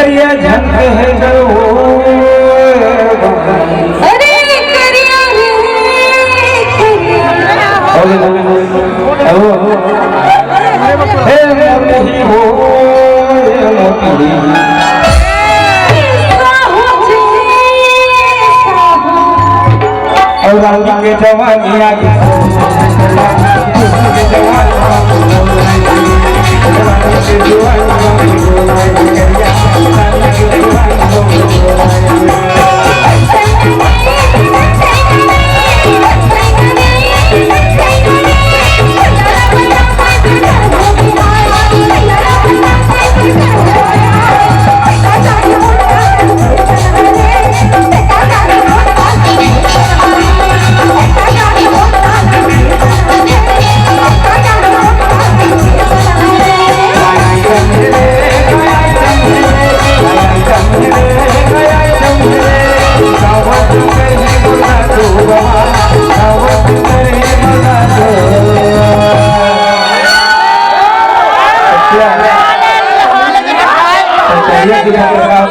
करिया झंक है जरो अरे करिया हे मोती हो मोती और रंगी के जवानी आ गई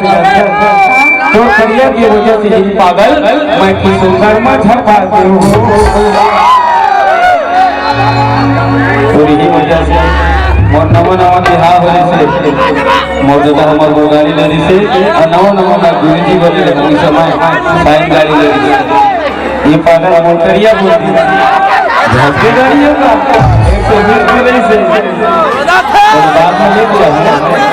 तो करिया की वजह से ही पागल मैं किस कर्मा झपाते हो पूरी ही वजह से मोर नवा नवा बिहार होने से मौजूदा हमार गाड़ी लेने से नवा नवा ना गुरुजी बोले उस समय साइन गाड़ी लेने से ये पागल मोटरिया बोलती झपके गाड़ियों का 120 से बाद में ले लिया